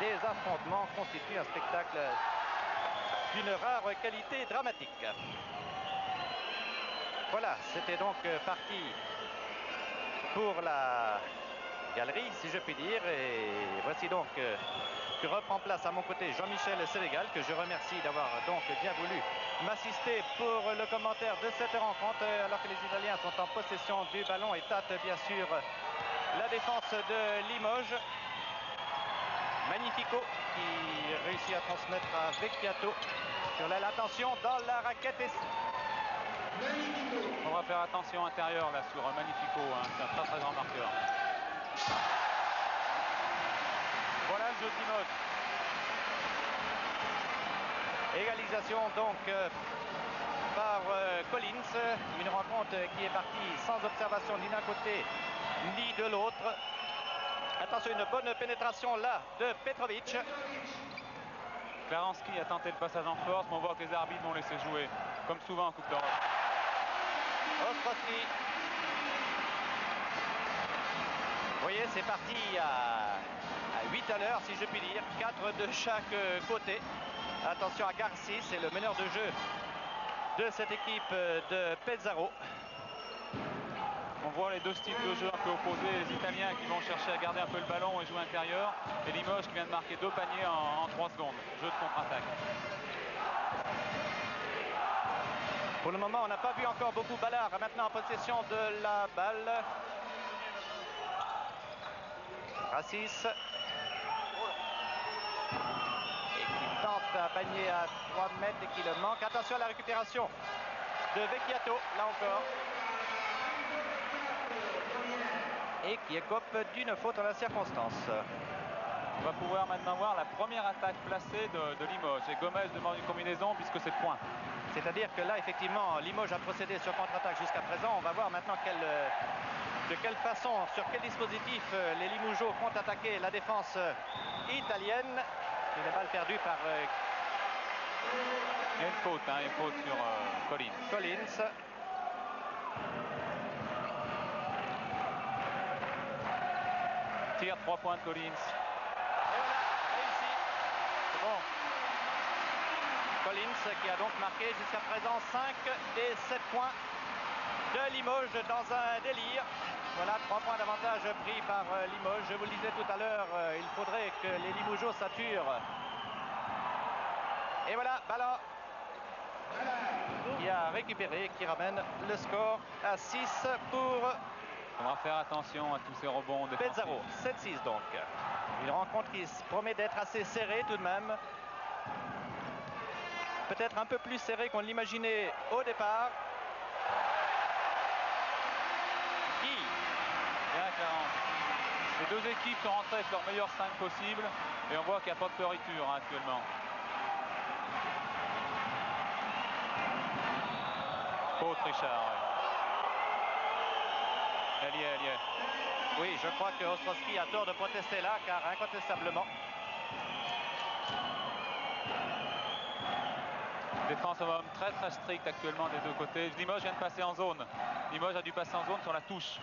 des affrontements constitue un spectacle d'une rare qualité dramatique. Voilà, c'était donc parti pour la galerie, si je puis dire, et voici donc que reprend place à mon côté Jean-Michel Sénégal, que je remercie d'avoir donc bien voulu m'assister pour le commentaire de cette rencontre, alors que les Italiens sont en possession du ballon et tâtent bien sûr la défense de Limoges. Magnifico qui réussit à transmettre à Vecchiato sur l'aile. Attention dans la raquette. On va faire attention intérieur là sur Magnifico, hein. C'est un très très grand marqueur. Voilà le jeu de Limoges. Égalisation donc par Collins. Une rencontre qui est partie sans observation ni d'un côté ni de l'autre. Attention, une bonne pénétration là de Petrovic. Klaranski a tenté le passage en force, mais on voit que les arbitres vont laisser jouer, comme souvent en Coupe d'Europe. Ostrowski. Vous voyez, c'est parti à 8 à l'heure, si je puis dire. 4 de chaque côté. Attention à Garci, c'est le meneur de jeu de cette équipe de Pesaro. On voit les deux styles de jeu un peu opposés, les Italiens qui vont chercher à garder un peu le ballon et jouer intérieur, et Limoges qui vient de marquer 2 paniers en 3 secondes. Jeu de contre-attaque. Pour le moment, on n'a pas vu encore beaucoup Ballard maintenant en possession de la balle. Rassis. Et qui tente un panier à 3 mètres et qui le manque. Attention à la récupération de Vecchiato, là encore. Et qui écope d'une faute en la circonstance. On va pouvoir maintenant voir la première attaque placée de Limoges. Et Gomez demande une combinaison puisque c'est point. C'est-à-dire que là, effectivement, Limoges a procédé sur contre-attaque jusqu'à présent. On va voir maintenant de quelle façon, sur quel dispositif les Limougeaux comptent attaquer la défense italienne. Une balle perdue par... Il y a une faute sur Collins. Collins. Tire 3 points de Collins. Et voilà, réussi. C'est bon. Collins qui a donc marqué jusqu'à présent 5 des 7 points de Limoges dans un délire. Voilà, 3 points d'avantage pris par Limoges. Je vous le disais tout à l'heure, il faudrait que les Limougeaux saturent. Et voilà, ballon qui a récupéré, qui ramène le score à 6 pour... On va faire attention à tous ces rebonds défensifs. Pesaro, 7-6 donc. Une rencontre qui se promet d'être assez serrée tout de même. Peut-être un peu plus serrée qu'on l'imaginait au départ. Qui Bien, Clarence. Les deux équipes sont rentrées avec leur meilleur 5 possible. Et on voit qu'il n'y a pas de floriture actuellement. Faute Richard, ouais. Elle y est. Oui, je crois que Ostrowski a tort de protester là, car incontestablement. Défense au homme très très stricte actuellement des deux côtés. Limoges vient de passer en zone. Limoges a dû passer en zone sur la touche.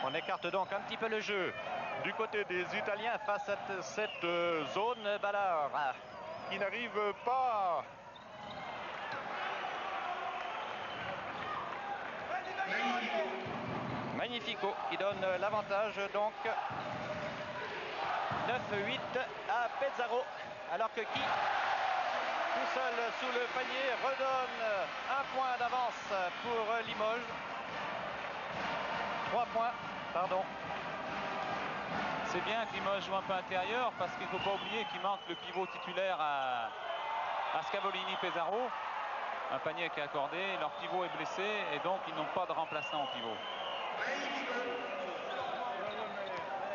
On écarte donc un petit peu le jeu du côté des Italiens face à cette zone. Ballard qui n'arrive pas. Magnifico qui donne l'avantage donc 9-8 à Pesaro, alors que qui tout seul sous le panier redonne un point d'avance pour Limoges. 3 points, pardon. C'est bien que Limoges joue un peu intérieur parce qu'il ne faut pas oublier qu'il manque le pivot titulaire à Scavolini Pesaro. Un panier qui est accordé, leur pivot est blessé et donc ils n'ont pas de remplaçant au pivot.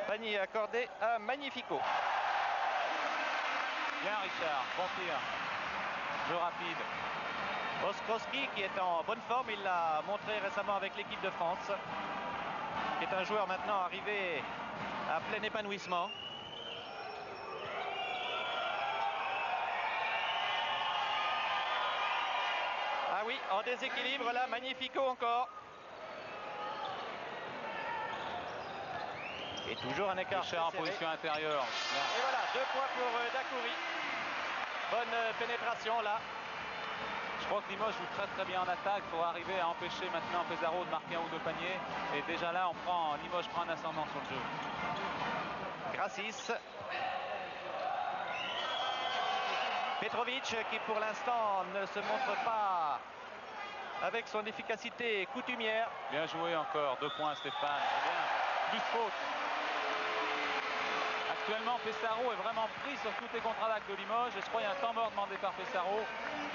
Panier accordé à Magnifico. Bien Richard, bon tir. Jeu rapide. Ostrowski qui est en bonne forme, il l'a montré récemment avec l'équipe de France, qui est un joueur maintenant arrivé à plein épanouissement. Ah oui, en déséquilibre là, Magnifico encore. Et toujours un écart Richard en serré. position intérieure. Et voilà, 2 points pour Dacoury. Bonne pénétration là. Je crois que Limoges joue très bien en attaque. Il faut arriver à empêcher maintenant Pesaro de marquer un ou deux paniers. Et déjà là, Limoges prend un ascendant sur le jeu. Grassis. Petrovic qui pour l'instant ne se montre pas avec son efficacité coutumière. Bien joué encore, 2 points Stéphane, c'est bien. Plus faute. Actuellement, Pesaro est vraiment pris sur toutes les contre-attaques de Limoges. Et je crois qu'il y a un temps mort demandé par Pesaro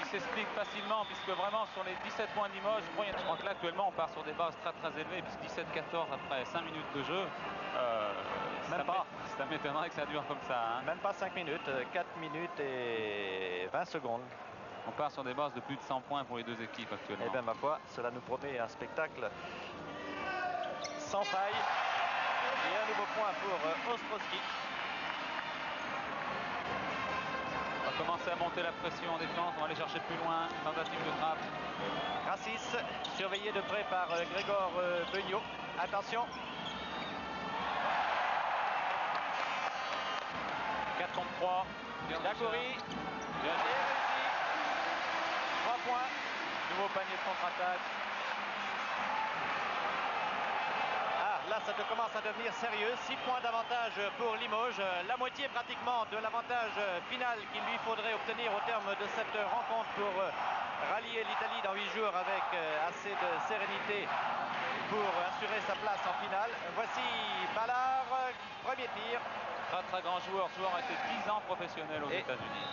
qui s'explique facilement, puisque vraiment sur les 17 points de Limoges, je crois que là actuellement on part sur des bases très élevées, puisque 17-14 après 5 minutes de jeu. Ça m'étonnerait que ça dure comme ça. Hein. Même pas 5 minutes, 4 minutes et 20 secondes. On part sur des bases de plus de 100 points pour les deux équipes actuellement. Eh bien ma foi, cela nous promet un spectacle sans faille. Et un nouveau point pour Ostrowski. On va commencer à monter la pression en défense, on va aller chercher plus loin, tentative de frappe. Grassis, surveillé de près par Grégor Beugnot. Attention. 4 contre 3. Dacoury. Bien Et réussi. 3 points. Nouveau panier de contre-attaque. Là, ça commence à devenir sérieux. 6 points d'avantage pour Limoges. La moitié pratiquement de l'avantage final qu'il lui faudrait obtenir au terme de cette rencontre pour rallier l'Italie dans 8 jours avec assez de sérénité pour assurer sa place en finale. Voici Ballard, premier tir. Très grand joueur. Ce joueur a été 10 ans professionnel aux États-Unis.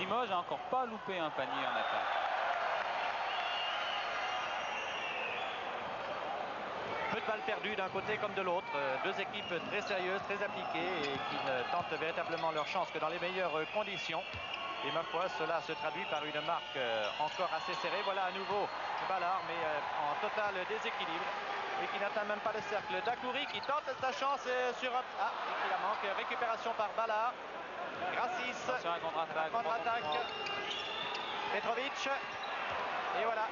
Limoges n'a encore pas loupé un panier en attaque. Peu de balles perdues d'un côté comme de l'autre. Deux équipes très sérieuses, très appliquées et qui ne tentent véritablement leur chance que dans les meilleures conditions. Et ma foi, cela se traduit par une marque encore assez serrée. Voilà à nouveau Ballard, mais en total déséquilibre et qui n'atteint même pas le cercle. Dacoury qui tente sa chance sur un... Ah, et qui la manque. Récupération par Ballard. Grassis. Attention à contre-attaque. Petrovic. Et voilà.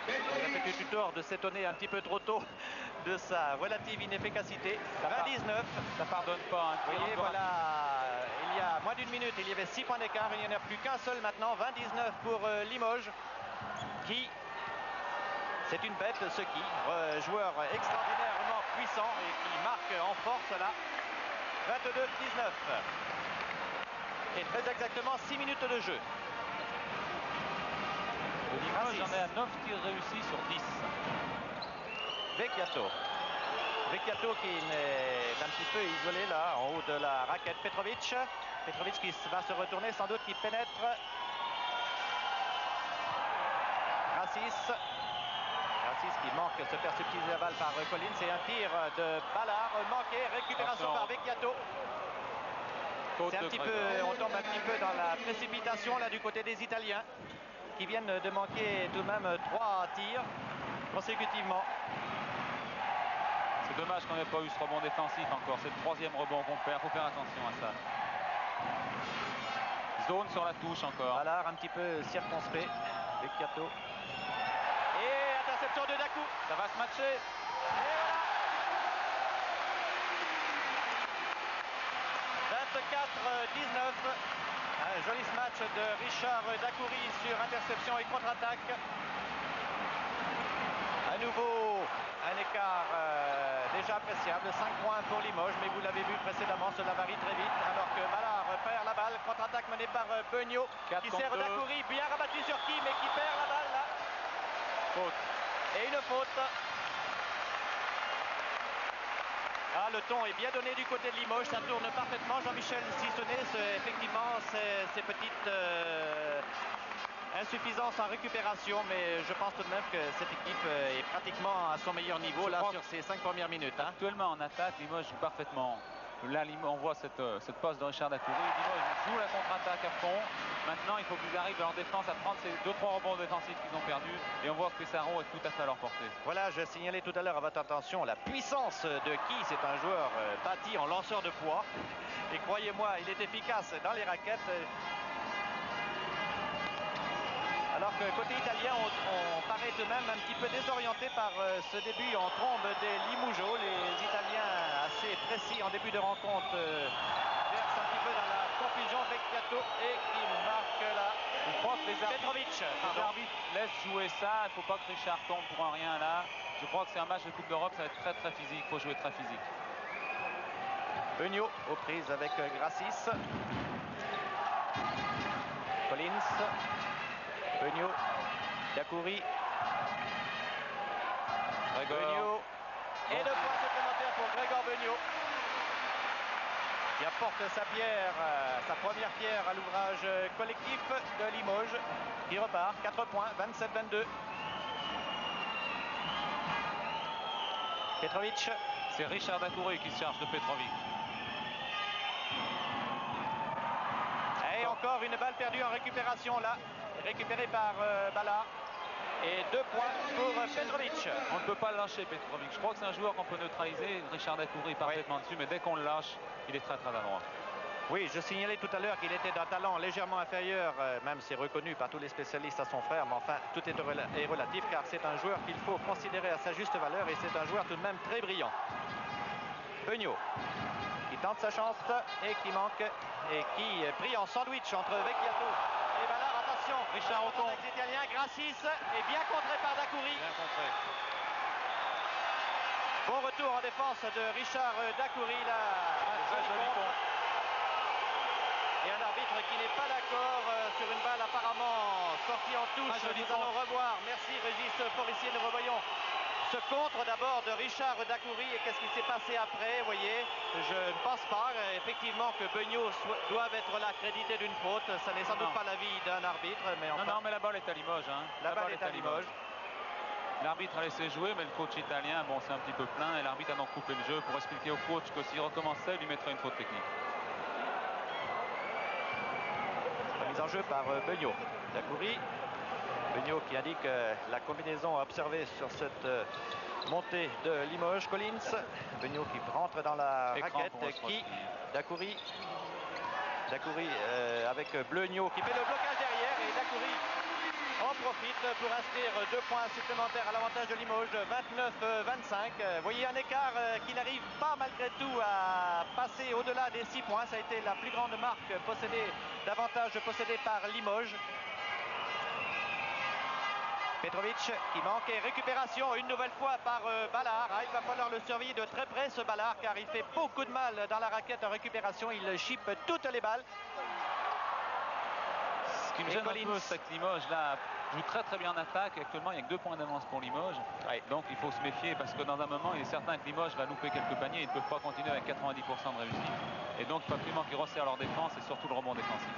Il a fait du tort de s'étonner un petit peu trop tôt de sa relative inefficacité. 29. Ça pardonne pas. Vous voyez, voilà, il y a moins d'une minute, il y avait 6 points d'écart. Il n'y en a plus qu'un seul maintenant. 29 pour Limoges. Qui, c'est une bête, ce qui, joueur extraordinairement puissant et qui marque en force là. 22-19. Et très exactement 6 minutes de jeu. Limoges en est à 9 tirs réussis sur 10. Vecchiato qui est un petit peu isolé là en haut de la raquette. Petrovic qui va se retourner sans doute, qui pénètre. Grassis qui manque, se faire subtiliser la balle par Collins. C'est un tir de Ballard manqué, récupération par Vecchiato. C'est un petit peu, on tombe un petit peu dans la précipitation là du côté des Italiens qui viennent de manquer tout de même 3 tirs consécutivement. C'est dommage qu'on n'ait pas eu ce rebond défensif encore. C'est le 3e rebond qu'on perd. Il faut faire attention à ça. Zone sur la touche encore. Ballard un petit peu circonspect. Vecchiato. Et interception de Dacou. Ça va se matcher. Et voilà. 24-19. Un joli match de Richard Dacoury sur interception et contre-attaque. À nouveau, un écart déjà appréciable. 5 points pour Limoges, mais vous l'avez vu précédemment, cela varie très vite. Alors que Ballard perd la balle. Contre-attaque menée par Beugnot, qui sert Dacoury, bien rabattu sur qui, mais qui perd la balle là. Faute. Et une faute. Ah, le ton est bien donné du côté de Limoges, ça tourne parfaitement. Jean-Michel, si ce n'est effectivement ces petites insuffisances en récupération, mais je pense tout de même que cette équipe est pratiquement à son meilleur niveau là sur ces 5 premières minutes. Hein. Actuellement en attaque, Limoges joue parfaitement. Là, on voit cette passe de Richard Dacoury. Limoges joue la contre-attaque à fond. Maintenant, il faut qu'ils arrivent leur défense à prendre ces 2-3 rebonds défensifs qu'ils ont perdus. Et on voit que Pesaro est tout à fait à leur portée. Voilà, je signalais tout à l'heure à votre attention la puissance de qui. C'est un joueur bâti en lanceur de poids. Et croyez-moi, il est efficace dans les raquettes. Alors que côté italien, on paraît tout de même un petit peu désorienté par ce début en trombe des Limougeaux. Les Italiens assez précis en début de rencontre versent un petit peu dans la confusion. Vecchiato et qui marque là. Je crois que les arbitres laissent jouer ça. Il ne faut pas que Richard tombe pour un rien là. Je crois que c'est un match de Coupe d'Europe, ça va être très très physique. Il faut jouer très physique. Beugnot aux prises avec Grassis. Collins. Beugnot. Dacoury. Beugnot. Et 2 points supplémentaires pour Grégor Beugnot, qui apporte sa première pierre à l'ouvrage collectif de Limoges, qui repart 4 points, 27-22. Petrovic. C'est Richard Dacoury qui se charge de Petrovic. Et encore une balle perdue en récupération là, récupérée par Ballard. Et 2 points pour Petrovic. On ne peut pas le lâcher, Petrovic. Je crois que c'est un joueur qu'on peut neutraliser. Richard Dacoury est parfaitement dessus, mais dès qu'on le lâche, il est très très adroit. Oui, je signalais tout à l'heure qu'il était d'un talent légèrement inférieur, même c'est reconnu par tous les spécialistes à son frère, mais enfin, tout est relatif, car c'est un joueur qu'il faut considérer à sa juste valeur, et c'est un joueur tout de même très brillant. Beugnot, qui tente sa chance et qui manque, et qui brille en sandwich entre Vecchiato et Ballard. Attention, Richard Auton. Avec l'Italien, Grassis est bien contré par Dacoury. Bien contré. Bon retour en défense de Richard Dacoury là. Et un arbitre qui n'est pas d'accord sur une balle apparemment sortie en touche. Nous allons revoir. Merci Régis Forissier. Nous revoyons ce contre d'abord de Richard Dacoury. Et qu'est-ce qui s'est passé après? Vous voyez, je ne pense pas effectivement que Beugnot doive être là crédité d'une faute. Ça n'est sans doute pas l'avis d'un arbitre. Mais enfin, non, mais la balle est à Limoges. Hein. La balle est à Limoges. L'arbitre a laissé jouer, mais le coach italien, bon, c'est un petit peu plein. Et l'arbitre a donc coupé le jeu pour expliquer au coach que s'il recommençait, il lui mettrait une faute technique. Mise en jeu par Beugnot. Dacoury. Beugnot qui indique la combinaison à observer sur cette montée de Limoges. Collins. Beugnot qui rentre dans la raquette. Qui Dacoury. Dacoury avec Beugnot qui fait le blocage derrière. Et Dacoury en profite pour inscrire 2 points supplémentaires à l'avantage de Limoges. 29-25. Vous voyez un écart qui n'arrive pas malgré tout à passer au-delà des 6 points. Ça a été la plus grande marque d'avantage possédée par Limoges. Petrovic qui manque et récupération une nouvelle fois par Ballard. Il va falloir le surveiller de très près ce Ballard, car il fait beaucoup de mal dans la raquette en récupération. Il chippe toutes les balles. Ce qui me gêne un peu, c'est que Limoges là joue très très bien en attaque. Actuellement, il n'y a que 2 points d'avance pour Limoges. Donc il faut se méfier, parce que dans un moment, il est certain que Limoges va louper quelques paniers. Ils ne peuvent pas continuer avec 90% de réussite. Et donc il faut absolument qu'ils resserrent leur défense et surtout le rebond défensif.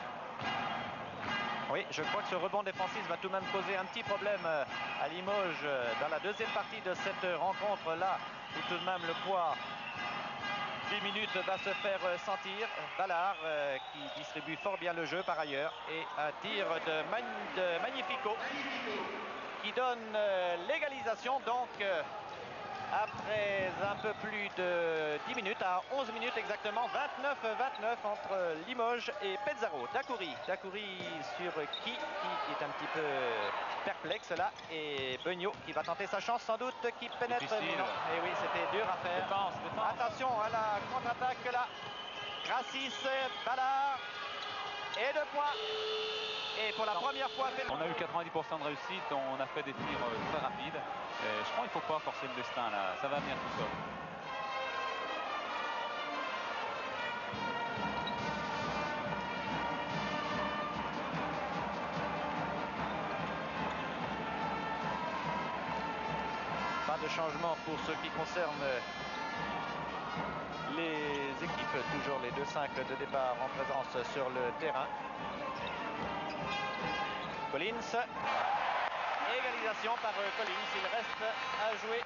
Oui, je crois que ce rebond défensif va tout de même causer un petit problème à Limoges dans la deuxième partie de cette rencontre-là, où tout de même le poids 10 minutes va se faire sentir. Ballard qui distribue fort bien le jeu par ailleurs, et un tir de Magnifico qui donne l'égalisation donc après un peu plus de 10 minutes, à 11 minutes exactement. 29-29 entre Limoges et Pesaro. Dacoury sur qui est un petit peu perplexe là, et Beugnot qui va tenter sa chance sans doute, qui pénètre. Difficile. Mais non, et oui, c'était dur à faire. Défense. Attention à la contre-attaque là. Grassis, Ballard, et 2 points. Et pour la première fois, on a eu 90% de réussite, on a fait des tirs très rapides. Et je crois qu'il ne faut pas forcer le destin là, ça va venir tout seul. Pas de changement pour ce qui concerne les équipes, toujours les 2-5 de départ en présence sur le terrain. Collins, égalisation par Collins, il reste à jouer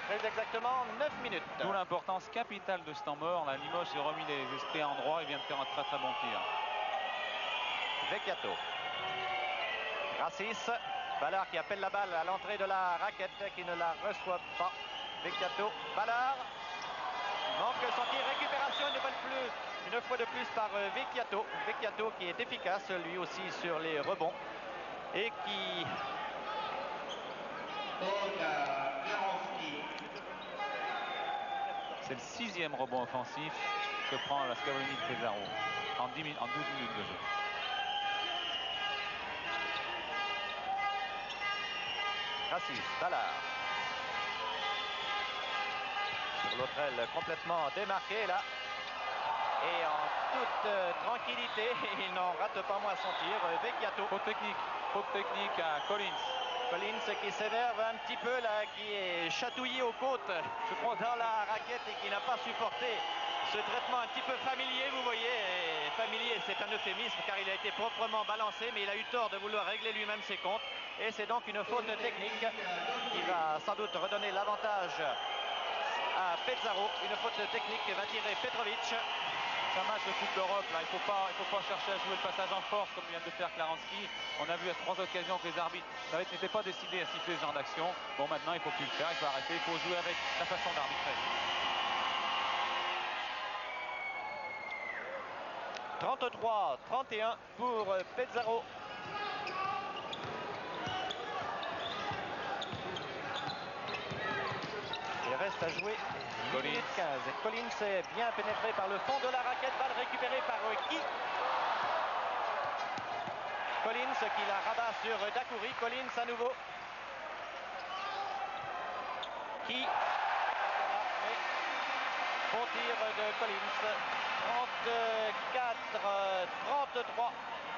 très exactement 9 minutes. D'où l'importance capitale de ce temps mort. La Limoges s'est remis les esprits à endroit, il vient de faire un très très bon tir. Vecchiato. Grassis, Ballard qui appelle la balle à l'entrée de la raquette, qui ne la reçoit pas. Vecchiato, Ballard manque son tir, récupération une fois de plus par Vecchiato. Vecchiato qui est efficace lui aussi sur les rebonds. et qui c'est le 6e rebond offensif que prend la Scavolini de Pesaro en 12 minutes de jeu. Rassis, Ballard. Sur l'autre aile, complètement démarqué là. Et en toute tranquillité, il n'en rate pas moins son tir. Vecchiato. Faute technique à Collins. Collins qui s'énerve un petit peu là, qui est chatouillé aux côtes, je crois, dans la raquette et qui n'a pas supporté ce traitement un petit peu familier, vous voyez. Et familier, c'est un euphémisme car il a été proprement balancé, mais il a eu tort de vouloir régler lui-même ses comptes. Et c'est donc une faute technique qui va sans doute redonner l'avantage à Pesaro. Une faute technique que va tirer Petrovic. C'est un match de Coupe d'Europe, là. Il faut pas chercher à jouer le passage en force comme vient de le faire Klarenski. On a vu à 3 occasions que les arbitres n'étaient pas décidés à siffler ce genre d'action. Bon, maintenant, il ne faut plus le faire, il faut arrêter, il faut jouer avec la façon d'arbitrer. 33-31 pour Pesaro. Il reste à jouer 8 minutes 15. Collins est bien pénétré par le fond de la raquette. Balle récupérée par qui? Collins qui la rabat sur Dacoury. Collins à nouveau. Qui? Bon tir de Collins. 34-33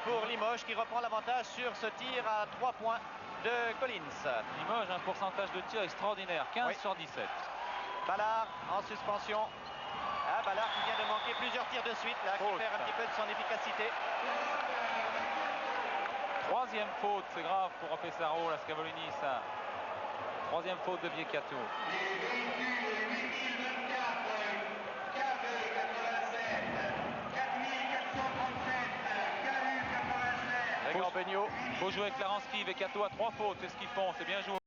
pour Limoges qui reprend l'avantage sur ce tir à 3 points de Collins. Limoges a un pourcentage de tir extraordinaire, 15 sur 17. Ballard en suspension. Ah, Ballard qui vient de manquer plusieurs tirs de suite là, qui perd un petit peu de son efficacité. 3e faute, c'est grave pour Pesaro, la Scavolini, ça. 3e faute de Vecchiato. Il faut jouer avec Klarenski, Vecchiato à 3 fautes, c'est ce qu'ils font, c'est bien joué.